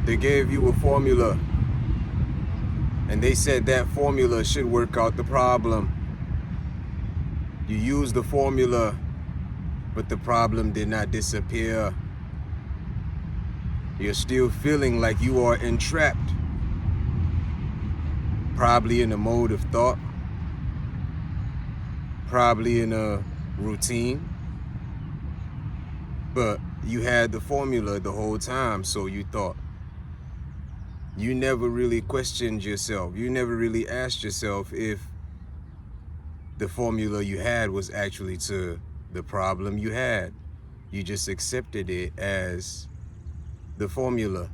They gave you a formula, and they said that formula should work out the problem. You used the formula, but the problem did not disappear. You're still feeling like you are entrapped, probably in a mode of thought, probably in a routine, but you had the formula the whole time, so you thought. You never really questioned yourself. You never really asked yourself if the formula you had was actually to the problem you had. You just accepted it as the formula.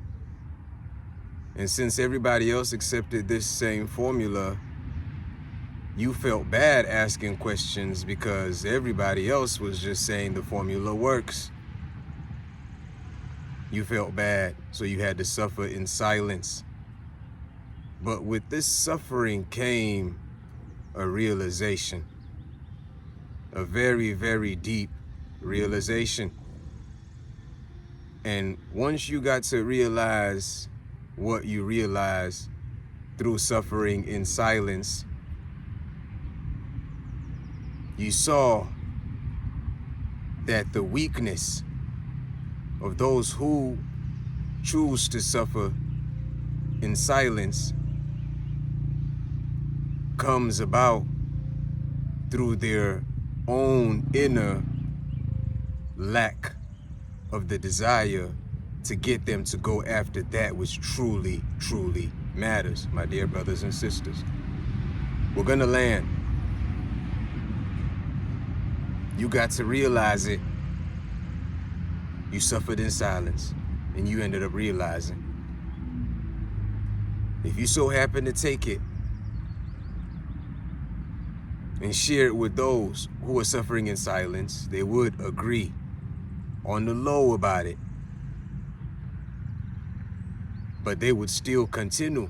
And since everybody else accepted this same formula, you felt bad asking questions because everybody else was just saying the formula works. You felt bad, so you had to suffer in silence. But with this suffering came a realization, a very, very deep realization. And once you got to realize what you realized through suffering in silence, you saw that the weakness of those who choose to suffer in silence comes about through their own inner lack of the desire to get them to go after that which truly, truly matters, my dear brothers and sisters. We're gonna land. You got to realize it. You suffered in silence, and you ended up realizing. If you so happen to take it and share it with those who are suffering in silence, they would agree on the low about it. But they would still continue.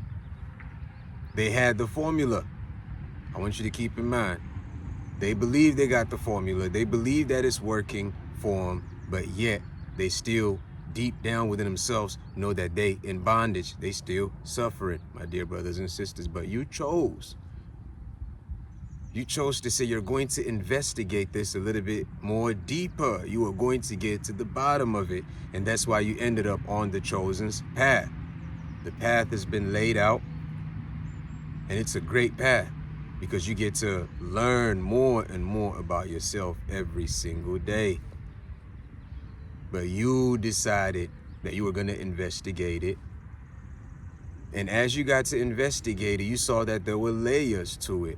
They had the formula. I want you to keep in mind. They believe they got the formula. They believe that it's working for them, but yet they still deep down within themselves know that they in bondage. They still suffering, my dear brothers and sisters. But you chose. You chose to say you're going to investigate this a little bit more deeper. You are going to get to the bottom of it. And that's why you ended up on the chosen's path. The path has been laid out, and it's a great path because you get to learn more and more about yourself every single day. But you decided that you were going to investigate it. And as you got to investigate it, you saw that there were layers to it.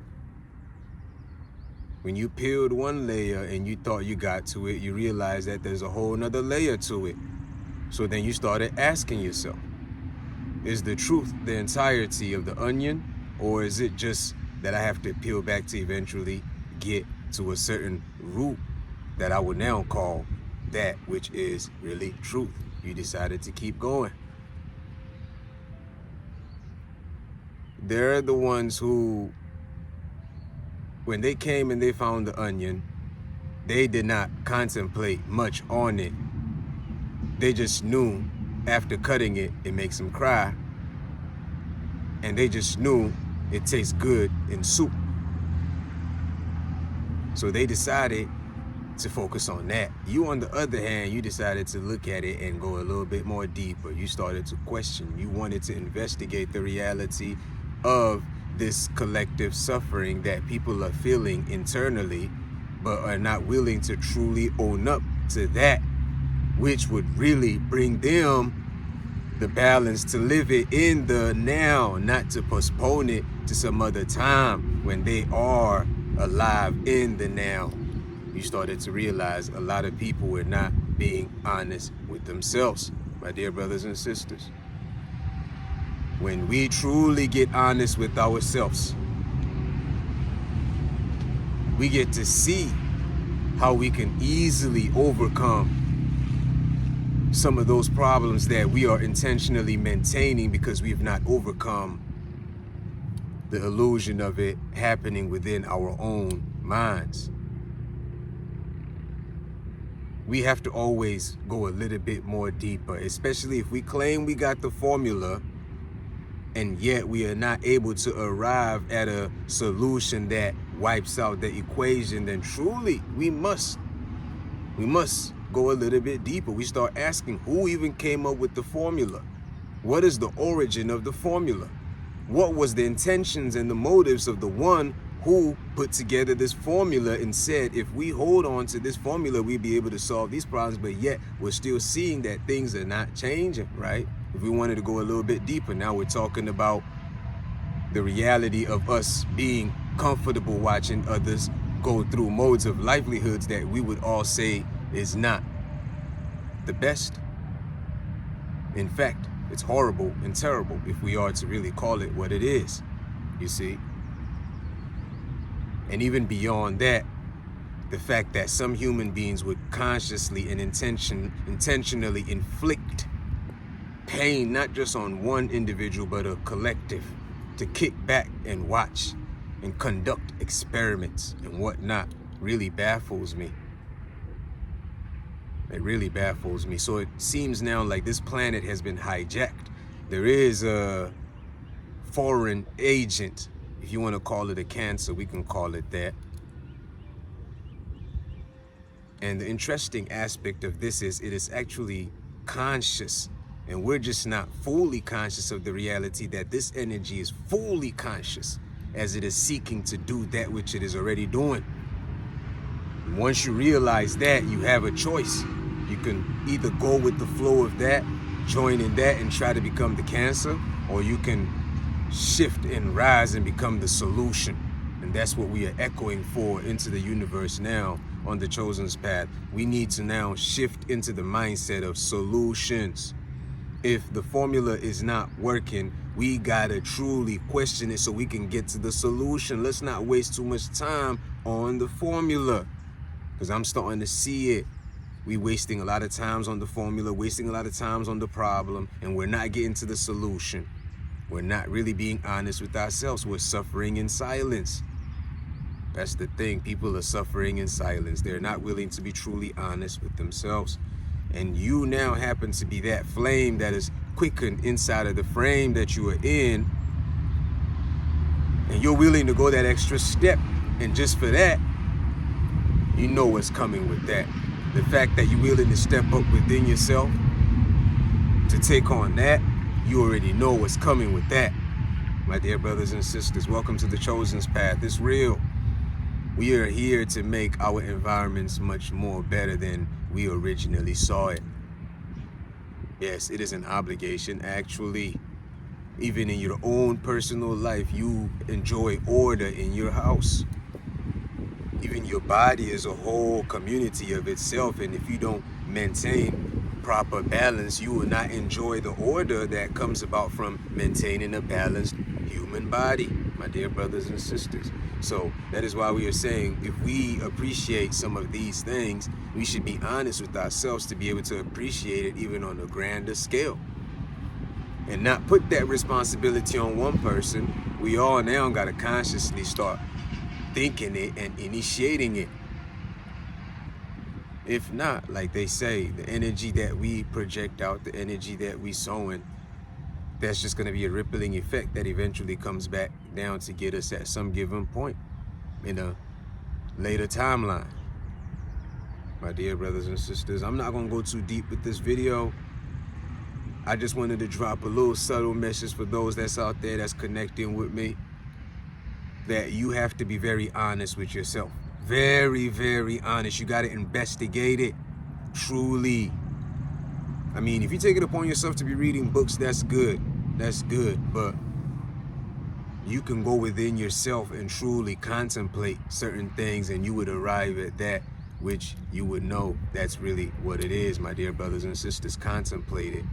When you peeled one layer and you thought you got to it, you realized that there's a whole nother layer to it. So then you started asking yourself, is the truth the entirety of the onion, or is it just that I have to peel back to eventually get to a certain root that I would now call that which is really truth? You decided to keep going. They're the ones who, when they came and they found the onion, they did not contemplate much on it. They just knew after cutting it, it makes them cry. And they just knew it tastes good in soup. So they decided to focus on that. You, on the other hand, you decided to look at it and go a little bit more deeper. You started to question. You wanted to investigate the reality of this collective suffering that people are feeling internally, but are not willing to truly own up to that, which would really bring them the balance to live it in the now, not to postpone it to some other time when they are alive in the now. You started to realize a lot of people were not being honest with themselves, my dear brothers and sisters. When we truly get honest with ourselves, we get to see how we can easily overcome some of those problems that we are intentionally maintaining because we've not overcome the illusion of it happening within our own minds. we have to always go a little bit more deeper, especially if we claim we got the formula and yet we are not able to arrive at a solution that wipes out the equation. Then truly we must go a little bit deeper. We start asking, who even came up with the formula? What is the origin of the formula? What was the intentions and the motives of the one who put together this formula and said, if we hold on to this formula, we'll be able to solve these problems, but yet we're still seeing that things are not changing, right? If we wanted to go a little bit deeper, now we're talking about the reality of us being comfortable watching others go through modes of livelihoods that we would all say is not the best. In fact, it's horrible and terrible if we are to really call it what it is, you see? And even beyond that, the fact that some human beings would consciously and intentionally inflict pain, not just on one individual, but a collective, to kick back and watch and conduct experiments and whatnot, really baffles me. It really baffles me. So it seems now like this planet has been hijacked. There is a foreign agent, if you want to call it a cancer, we can call it that. And the interesting aspect of this is it is actually conscious, and we're just not fully conscious of the reality that this energy is fully conscious as it is seeking to do that which it is already doing. And once you realize that, you have a choice. You can either go with the flow of that, join in that and try to become the cancer, or you can shift and rise and become the solution. And that's what we are echoing for into the universe now on the Chosen's path. We need to now shift into the mindset of solutions. If the formula is not working, we gotta truly question it so we can get to the solution. Let's not waste too much time on the formula, because I'm starting to see it. We wasting a lot of times on the formula, wasting a lot of times on the problem, and we're not getting to the solution. We're not really being honest with ourselves. We're suffering in silence. That's the thing. People are suffering in silence. They're not willing to be truly honest with themselves. And you now happen to be that flame that is quickened inside of the frame that you are in. And you're willing to go that extra step. And just for that, you know what's coming with that. The fact that you're willing to step up within yourself to take on that, you already know what's coming with that. My dear brothers and sisters, welcome to the Chosen's path. It's real. We are here to make our environments much more better than we originally saw it. Yes, it is an obligation, actually. Even in your own personal life, you enjoy order in your house. Even your body is a whole community of itself, and if you don't maintain proper balance, you will not enjoy the order that comes about from maintaining a balanced human body, my dear brothers and sisters. So that is why we are saying, if we appreciate some of these things, we should be honest with ourselves to be able to appreciate it even on a grander scale, and not put that responsibility on one person. We all now got to consciously start thinking it and initiating it. If not, like they say, the energy that we project out, the energy that we sow in, that's just going to be a rippling effect that eventually comes back down to get us at some given point in a later timeline. My dear brothers and sisters, I'm not going to go too deep with this video. I just wanted to drop a little subtle message for those that's out there that's connecting with me, that you have to be very honest with yourself. Very, very honest. You got to investigate it truly. I mean, if you take it upon yourself to be reading books, that's good. That's good. But you can go within yourself and truly contemplate certain things, and you would arrive at that which you would know that's really what it is, my dear brothers and sisters. Contemplate it.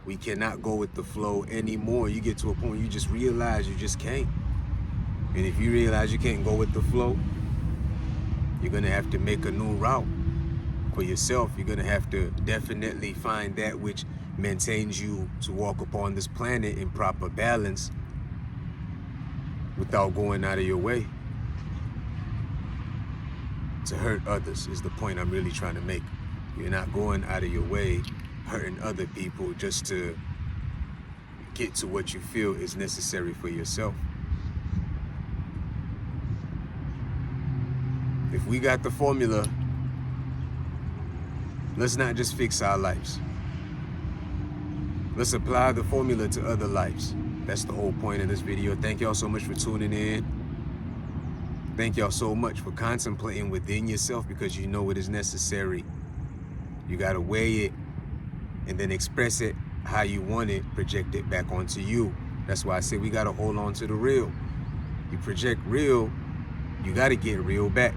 We cannot go with the flow anymore. You get to a point where you just realize you just can't. And if you realize you can't go with the flow, you're going to have to make a new route for yourself. You're going to have to definitely find that which maintains you to walk upon this planet in proper balance without going out of your way to hurt others, is the point I'm really trying to make. You're not going out of your way, hurting other people just to get to what you feel is necessary for yourself. If we got the formula, let's not just fix our lives. Let's apply the formula to other lives. That's the whole point of this video. Thank y'all so much for tuning in. Thank y'all so much for contemplating within yourself, because you know it is necessary. You got to weigh it and then express it how you want it, project it back onto you. That's why I say we got to hold on to the real. You project real, you got to get real back.